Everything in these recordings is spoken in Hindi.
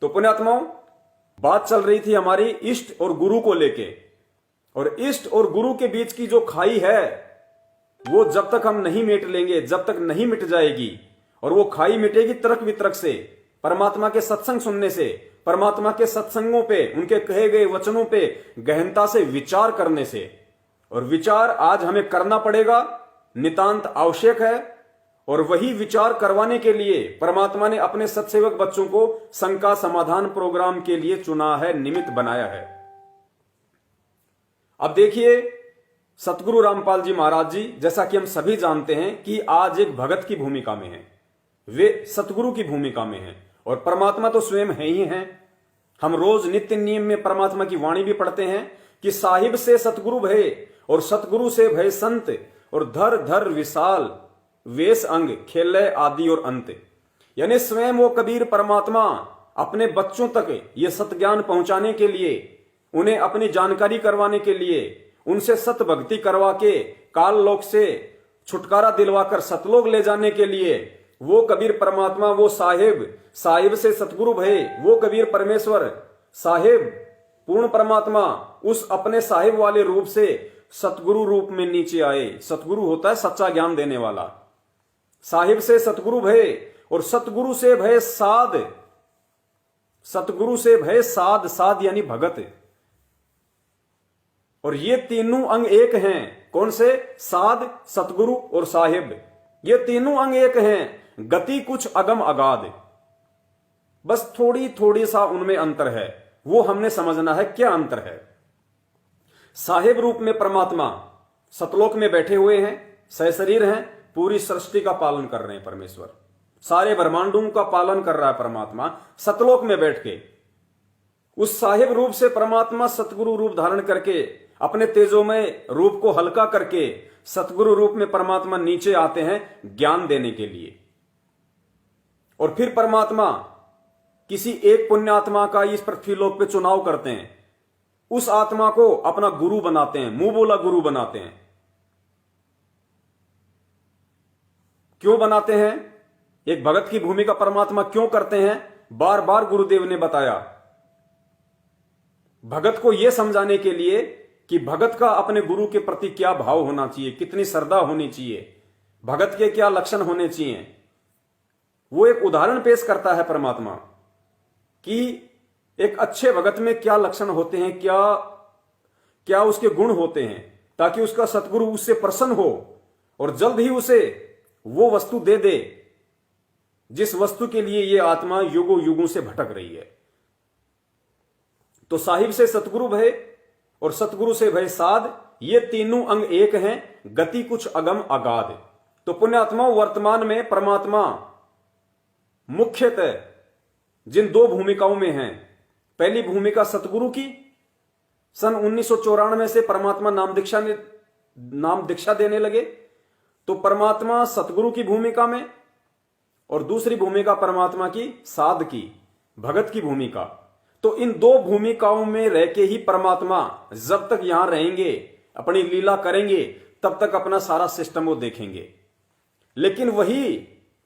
तो पुण्यात्माओं, बात चल रही थी हमारी इष्ट और गुरु को लेके, और इष्ट और गुरु के बीच की जो खाई है वो जब तक हम नहीं मेट लेंगे, जब तक नहीं मिट जाएगी, और वो खाई मिटेगी तर्क वितर्क से, परमात्मा के सत्संग सुनने से, परमात्मा के सत्संगों पे, उनके कहे गए वचनों पे गहनता से विचार करने से। और विचार आज हमें करना पड़ेगा, नितांत आवश्यक है। और वही विचार करवाने के लिए परमात्मा ने अपने सत्सेवक बच्चों को शंका समाधान प्रोग्राम के लिए चुना है, निमित्त बनाया है। अब देखिए, सतगुरु रामपाल जी महाराज जी, जैसा कि हम सभी जानते हैं कि आज एक भगत की भूमिका में हैं, वे सतगुरु की भूमिका में हैं, और परमात्मा तो स्वयं है ही हैं। हम रोज नित्य नियम में परमात्मा की वाणी भी पढ़ते हैं कि साहिब से सतगुरु भय और सतगुरु से भय संत, और धर धर विशाल वेश अंग खेले आदि और अंत। यानी स्वयं वो कबीर परमात्मा अपने बच्चों तक ये सत ज्ञान पहुंचाने के लिए, उन्हें अपनी जानकारी करवाने के लिए, उनसे सत भक्ति करवा के काल लोक से छुटकारा दिलवाकर सतलोक ले जाने के लिए, वो कबीर परमात्मा, वो साहिब से सतगुरु भय, वो कबीर परमेश्वर साहिब पूर्ण परमात्मा उस अपने साहिब वाले रूप से सतगुरु रूप में नीचे आए। सतगुरु होता है सच्चा ज्ञान देने वाला। साहिब से सतगुरु भय और सतगुरु से भय साध, सतगुरु से भय साध, साध यानी भगत। और ये तीनों अंग एक हैं। कौन से? साध, सतगुरु और साहिब। ये तीनों अंग एक हैं। गति कुछ अगम अगाध, बस थोड़ी थोड़ी सा उनमें अंतर है, वो हमने समझना है क्या अंतर है। साहिब रूप में परमात्मा सतलोक में बैठे हुए हैं, सहशरीर हैं, पूरी सृष्टि का पालन कर रहे हैं परमेश्वर, सारे ब्रह्मांडों का पालन कर रहा है परमात्मा सतलोक में बैठ के। उस साहिब रूप से परमात्मा सतगुरु रूप धारण करके, अपने तेजोमय रूप को हल्का करके सतगुरु रूप में परमात्मा नीचे आते हैं ज्ञान देने के लिए। और फिर परमात्मा किसी एक पुण्य आत्मा का इस पृथ्वीलोक पे चुनाव करते हैं, उस आत्मा को अपना गुरु बनाते हैं, मुंह बोला गुरु बनाते हैं। क्यों बनाते हैं? एक भगत की भूमिका परमात्मा क्यों करते हैं? बार बार गुरुदेव ने बताया, भगत को यह समझाने के लिए कि भगत का अपने गुरु के प्रति क्या भाव होना चाहिए, कितनी श्रद्धा होनी चाहिए, भगत के क्या लक्षण होने चाहिए। वो एक उदाहरण पेश करता है परमात्मा कि एक अच्छे भगत में क्या लक्षण होते हैं, क्या क्या उसके गुण होते हैं, ताकि उसका सतगुरु उससे प्रसन्न हो और जल्द ही उसे वो वस्तु दे दे जिस वस्तु के लिए ये आत्मा युगों युगों से भटक रही है। तो साहिब से सतगुरु भय और सतगुरु से भय साध, ये तीनों अंग एक हैं, गति कुछ अगम अगाध। तो पुण्यात्मा, वर्तमान में परमात्मा मुख्यतः जिन दो भूमिकाओं में हैं, पहली भूमिका सतगुरु की, सन 1994 से परमात्मा नाम दीक्षा देने लगे, तो परमात्मा सतगुरु की भूमिका में, और दूसरी भूमिका परमात्मा की साध की, भगत की भूमिका। तो इन दो भूमिकाओं में रह के ही परमात्मा जब तक यहां रहेंगे, अपनी लीला करेंगे, तब तक अपना सारा सिस्टम वो देखेंगे। लेकिन वही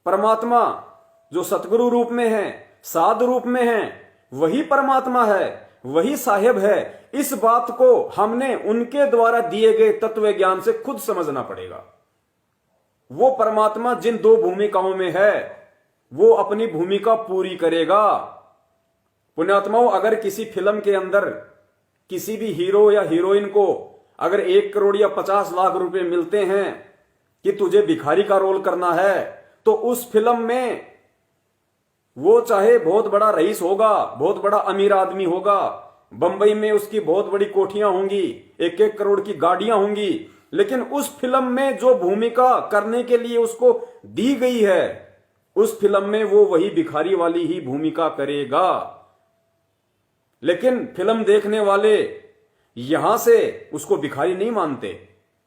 परमात्मा जो सतगुरु रूप में है, साध रूप में है, वही परमात्मा है, वही साहिब है। इस बात को हमने उनके द्वारा दिए गए तत्व ज्ञान से खुद समझना पड़ेगा। वो परमात्मा जिन दो भूमिकाओं में है, वो अपनी भूमिका पूरी करेगा। पुण्यात्माओं, अगर किसी फिल्म के अंदर किसी भी हीरो या हीरोइन को अगर 1 करोड़ या 50 लाख रुपए मिलते हैं कि तुझे भिखारी का रोल करना है, तो उस फिल्म में वो चाहे बहुत बड़ा रईस होगा, बहुत बड़ा अमीर आदमी होगा, बंबई में उसकी बहुत बड़ी कोठियां होंगी, 1-1 करोड़ की गाड़ियां होंगी, लेकिन उस फिल्म में जो भूमिका करने के लिए उसको दी गई है, उस फिल्म में वो वही भिखारी वाली ही भूमिका करेगा। लेकिन फिल्म देखने वाले यहां से उसको भिखारी नहीं मानते,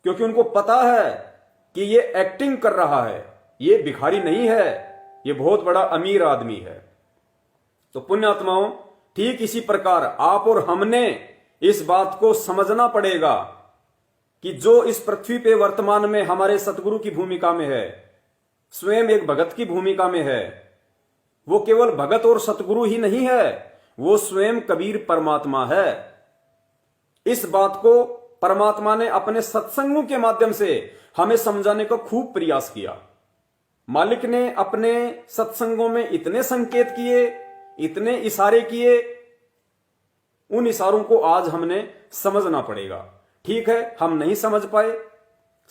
क्योंकि उनको पता है कि ये एक्टिंग कर रहा है, ये भिखारी नहीं है, ये बहुत बड़ा अमीर आदमी है। तो पुण्यात्माओं, ठीक इसी प्रकार आप और हमने इस बात को समझना पड़ेगा कि जो इस पृथ्वी पे वर्तमान में हमारे सतगुरु की भूमिका में है, स्वयं एक भगत की भूमिका में है, वो केवल भगत और सतगुरु ही नहीं है, वो स्वयं कबीर परमात्मा है। इस बात को परमात्मा ने अपने सत्संगों के माध्यम से हमें समझाने का खूब प्रयास किया। मालिक ने अपने सत्संगों में इतने संकेत किए, इतने इशारे किए, उन इशारों को आज हमने समझना पड़ेगा। ठीक है, हम नहीं समझ पाए,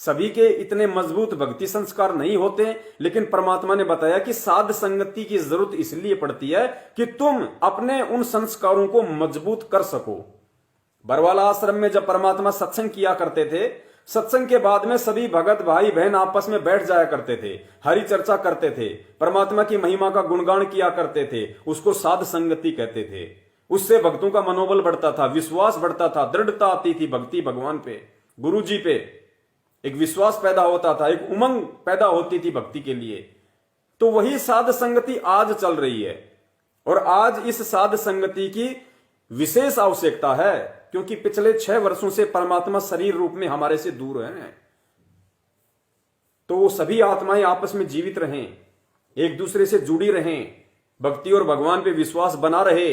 सभी के इतने मजबूत भक्ति संस्कार नहीं होते, लेकिन परमात्मा ने बताया कि साध संगति की जरूरत इसलिए पड़ती है कि तुम अपने उन संस्कारों को मजबूत कर सको। बरवाला आश्रम में जब परमात्मा सत्संग किया करते थे, सत्संग के बाद में सभी भगत भाई बहन आपस में बैठ जाया करते थे, हरि चर्चा करते थे, परमात्मा की महिमा का गुणगान किया करते थे। उसको साध संगति कहते थे। उससे भक्तों का मनोबल बढ़ता था, विश्वास बढ़ता था, दृढ़ता आती थी भक्ति भगवान पे, गुरु जी पे। एक विश्वास पैदा होता था, एक उमंग पैदा होती थी भक्ति के लिए। तो वही साध संगति आज चल रही है, और आज इस साध संगति की विशेष आवश्यकता है, क्योंकि पिछले 6 वर्षों से परमात्मा शरीर रूप में हमारे से दूर हैं। तो वो सभी आत्माएं आपस में जीवित रहें, एक दूसरे से जुड़ी रहें, भक्ति और भगवान पे विश्वास बना रहे।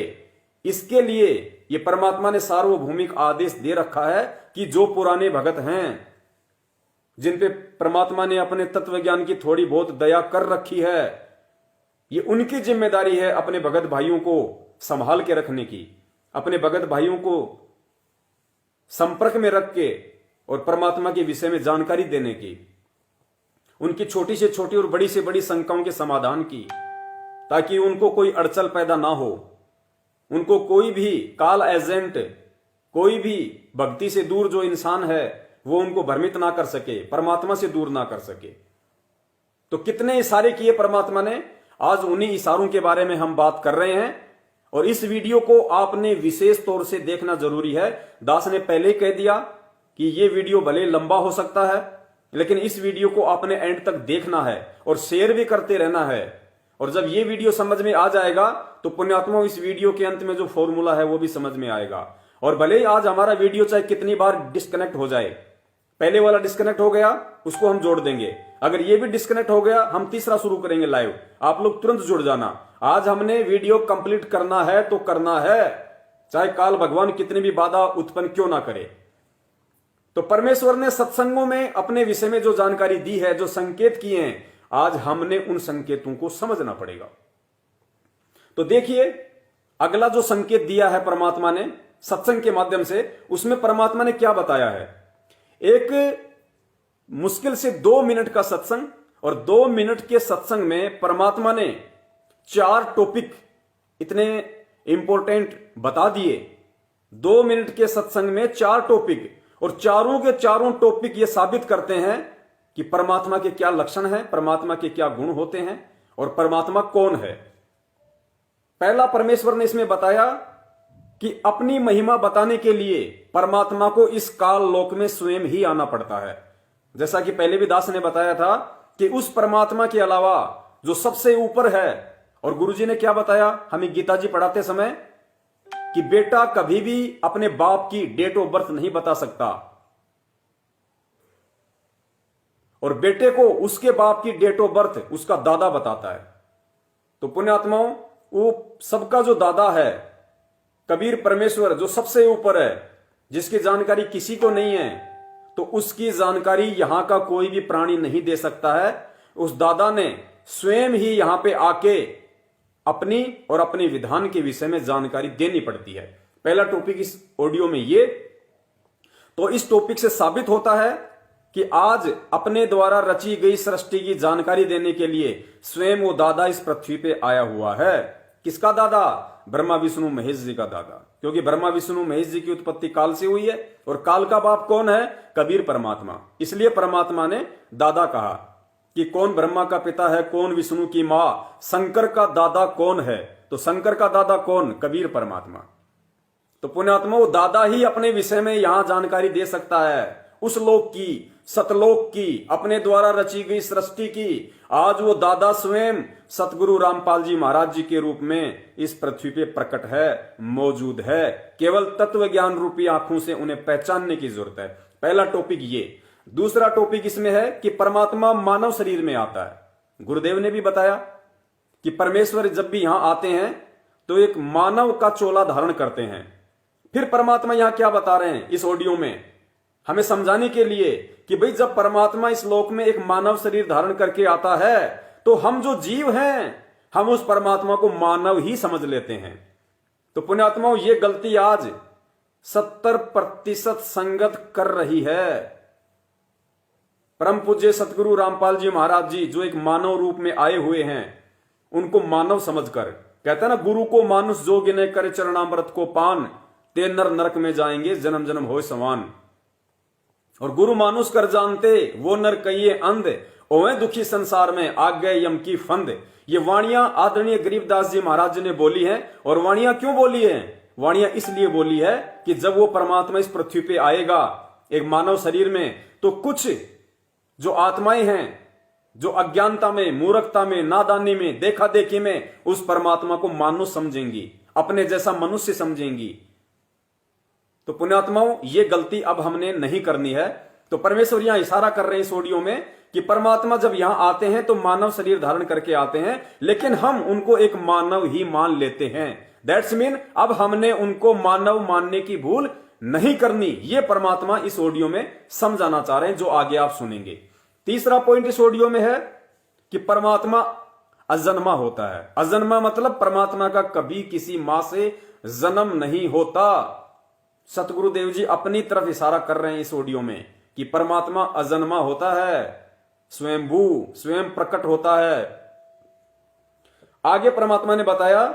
इसके लिए ये परमात्मा ने सार्वभौमिक आदेश दे रखा है कि जो पुराने भगत हैं, जिन पे परमात्मा ने अपने तत्व ज्ञान की थोड़ी बहुत दया कर रखी है, ये उनकी जिम्मेदारी है अपने भगत भाइयों को संभाल के रखने की, अपने भगत भाइयों को संपर्क में रख के और परमात्मा के विषय में जानकारी देने की, उनकी छोटी से छोटी और बड़ी से बड़ी शंकाओं के समाधान की, ताकि उनको कोई अड़चन पैदा ना हो, उनको कोई भी काल एजेंट, कोई भी भक्ति से दूर जो इंसान है वो उनको भ्रमित ना कर सके, परमात्मा से दूर ना कर सके। तो कितने इशारे किए परमात्मा ने, आज उन्हीं इशारों के बारे में हम बात कर रहे हैं। और इस वीडियो को आपने विशेष तौर से देखना जरूरी है। दास ने पहले ही कह दिया कि ये वीडियो भले लंबा हो सकता है, लेकिन इस वीडियो को आपने एंड तक देखना है और शेयर भी करते रहना है। और जब ये वीडियो समझ में आ जाएगा तो पुण्यात्मा इस वीडियो के अंत में जो फॉर्मूला है वो भी समझ में आएगा। और भले ही आज हमारा वीडियो चाहे कितनी बार डिस्कनेक्ट हो जाए, पहले वाला डिस्कनेक्ट हो गया उसको हम जोड़ देंगे, अगर ये भी डिस्कनेक्ट हो गया हम तीसरा शुरू करेंगे लाइव, आप लोग तुरंत जुड़ जाना। आज हमने वीडियो कंप्लीट करना है तो करना है, चाहे काल भगवान कितनी भी बाधा उत्पन्न क्यों ना करे। तो परमेश्वर ने सत्संगों में अपने विषय में जो जानकारी दी है, जो संकेत किए हैं, आज हमने उन संकेतों को समझना पड़ेगा। तो देखिए, अगला जो संकेत दिया है परमात्मा ने सत्संग के माध्यम से, उसमें परमात्मा ने क्या बताया है। एक मुश्किल से 2 मिनट का सत्संग, और 2 मिनट के सत्संग में परमात्मा ने 4 टॉपिक इतने इंपॉर्टेंट बता दिए। 2 मिनट के सत्संग में 4 टॉपिक, और चारों के चारों टॉपिक ये साबित करते हैं कि परमात्मा के क्या लक्षण हैं, परमात्मा के क्या गुण होते हैं, और परमात्मा कौन है। पहला, परमेश्वर ने इसमें बताया कि अपनी महिमा बताने के लिए परमात्मा को इस काल लोक में स्वयं ही आना पड़ता है। जैसा कि पहले भी दास ने बताया था कि उस परमात्मा के अलावा जो सबसे ऊपर है, और गुरुजी ने क्या बताया हमें गीता जी पढ़ाते समय, कि बेटा कभी भी अपने बाप की डेट ऑफ बर्थ नहीं बता सकता, और बेटे को उसके बाप की डेट ऑफ बर्थ उसका दादा बताता है। तो पुण्यात्माओं, वो सबका जो दादा है कबीर परमेश्वर, जो सबसे ऊपर है, जिसकी जानकारी किसी को नहीं है, तो उसकी जानकारी यहां का कोई भी प्राणी नहीं दे सकता है। उस दादा ने स्वयं ही यहां पे आके अपनी और अपने विधान के विषय में जानकारी देनी पड़ती है। पहला टॉपिक इस ऑडियो में ये। तो इस टॉपिक से साबित होता है कि आज अपने द्वारा रची गई सृष्टि की जानकारी देने के लिए स्वयं वो दादा इस पृथ्वी पे आया हुआ है। किसका दादा? ब्रह्मा विष्णु महेश जी का दादा, क्योंकि ब्रह्मा विष्णु महेश जी की उत्पत्ति काल से हुई है, और काल का बाप कौन है? कबीर परमात्मा। इसलिए परमात्मा ने दादा कहा कि कौन ब्रह्मा का पिता है, कौन विष्णु की मां, शंकर का दादा कौन है? तो शंकर का दादा कौन? कबीर परमात्मा। तो पुण्यात्मा, वो दादा ही अपने विषय में यहां जानकारी दे सकता है, उस लोक की, सतलोक की, अपने द्वारा रची गई सृष्टि की। आज वो दादा स्वयं सतगुरु रामपाल जी महाराज जी के रूप में इस पृथ्वी पे प्रकट है, मौजूद है। केवल तत्व ज्ञान रूपी आंखों से उन्हें पहचानने की जरूरत है। पहला टॉपिक ये। दूसरा टॉपिक इसमें है कि परमात्मा मानव शरीर में आता है। गुरुदेव ने भी बताया कि परमेश्वर जब भी यहां आते हैं तो एक मानव का चोला धारण करते हैं। फिर परमात्मा यहां क्या बता रहे हैं इस ऑडियो में, हमें समझाने के लिए कि भाई जब परमात्मा इस लोक में एक मानव शरीर धारण करके आता है तो हम जो जीव हैं हम उस परमात्मा को मानव ही समझ लेते हैं। तो पुण्यात्माओं, ये गलती आज 70% संगत कर रही है। परम पूज्य सतगुरु रामपाल जी महाराज जी जो एक मानव रूप में आए हुए हैं, उनको मानव समझकर, कहते हैं ना, गुरु को मानुष जोग न करे चरणामृत को पान, ते नर नरक में जाएंगे जन्म जन्म होए समान। और गुरु मानुष कर जानते वो नर कहिए अंध, ओए दुखी संसार में आ गए यम की फंद। ये वाणियां आदरणीय गरीबदास जी महाराज जी ने बोली हैं। और वाणियां क्यों बोली हैं? वाणियां इसलिए बोली है कि जब वो परमात्मा इस पृथ्वी पे आएगा एक मानव शरीर में, तो कुछ जो आत्माएं हैं जो अज्ञानता में, मूर्खता में, नादानी में, देखा देखी में उस परमात्मा को मानुष समझेंगी, अपने जैसा मनुष्य समझेंगी। तो पुण्यात्माओं, ये गलती अब हमने नहीं करनी है। तो परमेश्वर यहां इशारा कर रहे हैं इस ऑडियो में कि परमात्मा जब यहां आते हैं तो मानव शरीर धारण करके आते हैं, लेकिन हम उनको एक मानव ही मान लेते हैं। दैट्स मीन अब हमने उनको मानव मानने की भूल नहीं करनी। ये परमात्मा इस ऑडियो में समझाना चाह रहे हैं, जो आगे आप सुनेंगे। तीसरा पॉइंट इस ऑडियो में है कि परमात्मा अजन्मा होता है। अजन्मा मतलब परमात्मा का कभी किसी मां से जन्म नहीं होता। सतगुरुदेव जी अपनी तरफ इशारा कर रहे हैं इस ऑडियो में कि परमात्मा अजन्मा होता है, स्वयंभू, स्वयं प्रकट होता है। आगे परमात्मा ने बताया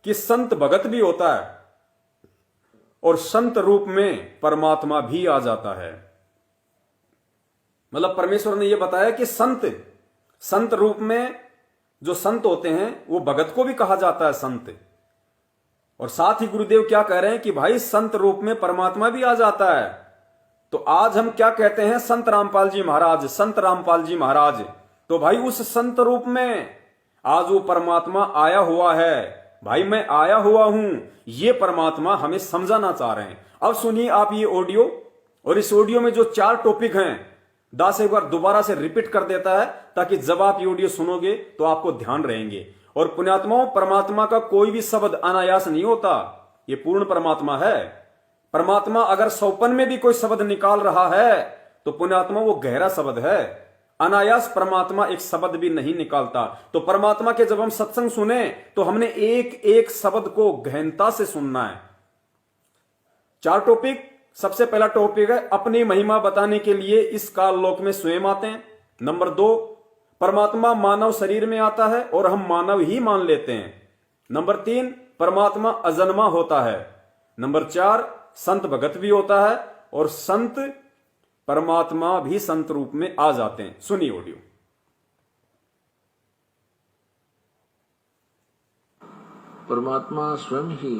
कि संत भगत भी होता है और संत रूप में परमात्मा भी आ जाता है। मतलब परमेश्वर ने यह बताया कि संत रूप में जो संत होते हैं वो भगत को भी कहा जाता है संत। और साथ ही गुरुदेव क्या कह रहे हैं कि भाई संत रूप में परमात्मा भी आ जाता है। तो आज हम क्या कहते हैं, संत रामपाल जी महाराज, संत रामपाल जी महाराज। तो भाई उस संत रूप में आज वो परमात्मा आया हुआ है। भाई मैं आया हुआ हूं, ये परमात्मा हमें समझाना चाह रहे हैं। अब सुनिए आप ये ऑडियो, और इस ऑडियो में जो 4 टॉपिक हैं दास एक बार दोबारा से रिपीट कर देता है ताकि जब आप ये ऑडियो सुनोगे तो आपको ध्यान रहेंगे। और पुण्यात्माओं, परमात्मा का कोई भी शब्द अनायास नहीं होता, ये पूर्ण परमात्मा है। परमात्मा अगर सौपन में भी कोई शब्द निकाल रहा है तो पुण्यात्मा वो गहरा शब्द है। अनायास परमात्मा एक शब्द भी नहीं निकालता। तो परमात्मा के जब हम सत्संग सुने तो हमने एक एक शब्द को गहनता से सुनना है। 4 टॉपिक। सबसे पहला टॉपिक है अपनी महिमा बताने के लिए इस काल लोक में स्वयं आते हैं। नंबर 2, परमात्मा मानव शरीर में आता है और हम मानव ही मान लेते हैं। नंबर 3, परमात्मा अजन्मा होता है। नंबर 4, संत भगत भी होता है और संत परमात्मा भी संत रूप में आ जाते हैं। सुनिए ऑडियो। परमात्मा स्वयं ही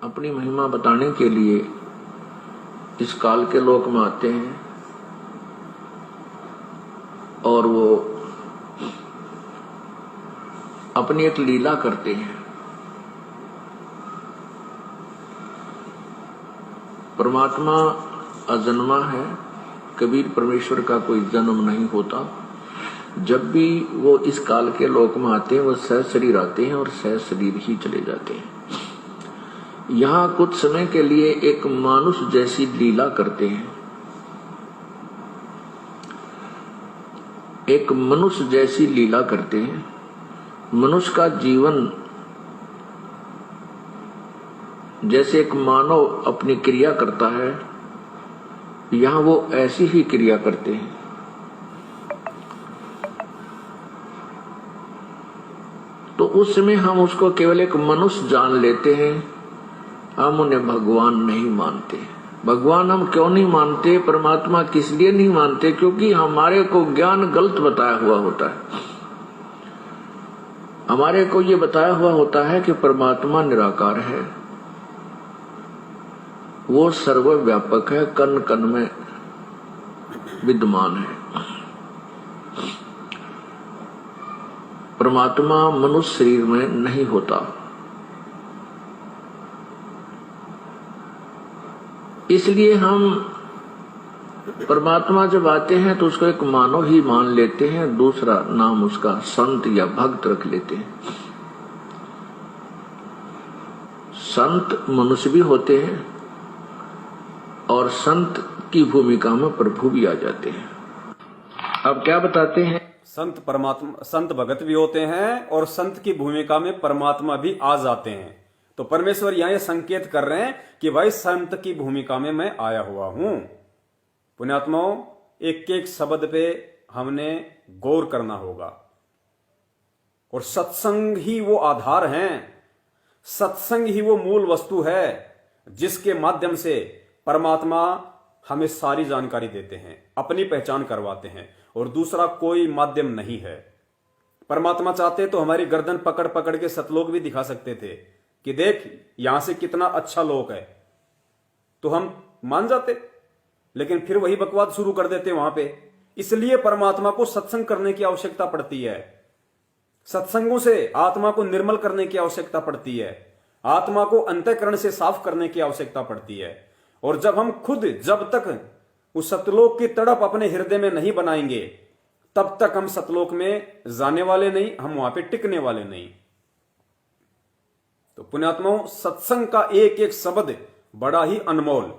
अपनी महिमा बताने के लिए इस काल के लोक में आते हैं और वो अपनी एक लीला करते हैं। परमात्मा अजन्मा है, कबीर परमेश्वर का कोई जन्म नहीं होता। जब भी वो इस काल के लोक में आते हैं वो सहज शरीर आते हैं और सहज शरीर ही चले जाते हैं। यहाँ कुछ समय के लिए एक मानुष जैसी लीला करते हैं, एक मनुष्य जैसी लीला करते हैं। मनुष्य का जीवन जैसे एक मानव अपनी क्रिया करता है, यहाँ वो ऐसी ही क्रिया करते हैं। तो उस समय हम उसको केवल एक मनुष्य जान लेते हैं, हम उन्हें भगवान नहीं मानते। भगवान हम क्यों नहीं मानते, परमात्मा किस लिए नहीं मानते? क्योंकि हमारे को ज्ञान गलत बताया हुआ होता है। हमारे को ये बताया हुआ होता है कि परमात्मा निराकार है, वो सर्वव्यापक है, कण कण में विद्यमान है। परमात्मा मनुष्य शरीर में नहीं होता। इसलिए हम परमात्मा जब आते हैं तो उसको एक मानव ही मान लेते हैं, दूसरा नाम उसका संत या भक्त रख लेते हैं। संत मनुष्य भी होते हैं और संत की भूमिका में प्रभु भी आ जाते हैं। अब क्या बताते हैं, संत भगत भी होते हैं और संत की भूमिका में परमात्मा भी आ जाते हैं। तो परमेश्वर यहां ये संकेत कर रहे हैं कि भाई संत की भूमिका में मैं आया हुआ हूं। पुण्यात्माओं, एक एक शब्द पे हमने गौर करना होगा और सत्संग ही वो आधार है, सत्संग ही वो मूल वस्तु है जिसके माध्यम से परमात्मा हमें सारी जानकारी देते हैं, अपनी पहचान करवाते हैं और दूसरा कोई माध्यम नहीं है। परमात्मा चाहते तो हमारी गर्दन पकड़ पकड़ के सतलोक भी दिखा सकते थे कि देख यहां से कितना अच्छा लोक है, तो हम मान जाते, लेकिन फिर वही बकवाद शुरू कर देते वहां पे। इसलिए परमात्मा को सत्संग करने की आवश्यकता पड़ती है, सत्संगों से आत्मा को निर्मल करने की आवश्यकता पड़ती है, आत्मा को अंतःकरण से साफ करने की आवश्यकता पड़ती है। और जब हम खुद जब तक उस सतलोक की तड़प अपने हृदय में नहीं बनाएंगे तब तक हम सतलोक में जाने वाले नहीं, हम वहां पे टिकने वाले नहीं। तो पुण्यात्माओं, सत्संग का एक एक शब्द बड़ा ही अनमोल।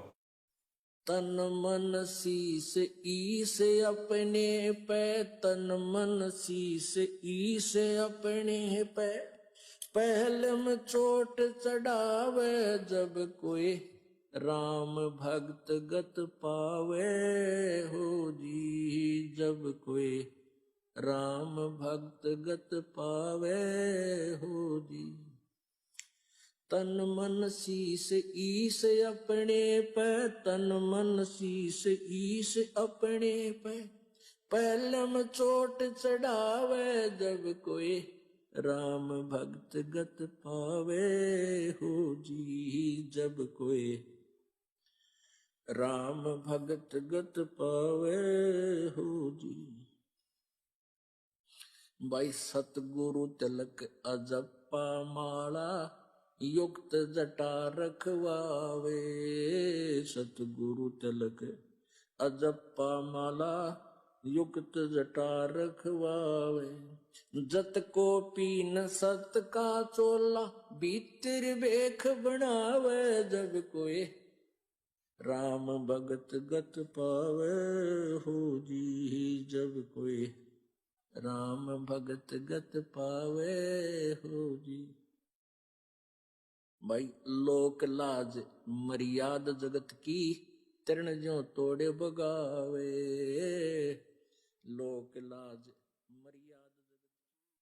तन मन शीस ईस अपने पे, तन मन शीस ईस अपने पे, पहले में चोट चढ़ावे जब कोई राम भक्त गत पावे हो जी, जब कोई राम भक्त गत पावे हो जी। तन मन शीस ईस अपने पे, तन मन शीस ईस अपने पे, पहलम चोट चढ़ावे जब कोई राम भक्त गत पावे हो जी, जब कोई राम भगत गत पावे हो जी। भाई सतगुरु तिलक अजप्पा माला, युक्त जटा रखवावे, सतगुरु तिलक अजप्पा माला, युक्त जटा रखवावे। जत को पीन सत का चोला, भीतर बेख बनावे जब कोई राम भगत गत पावे हो जी, जब कोई राम भगत गत पावे हो जी। भाई लोक लाज मर्याद जगत की, तृण ज्यों तोड़े बगावे, लोक लाज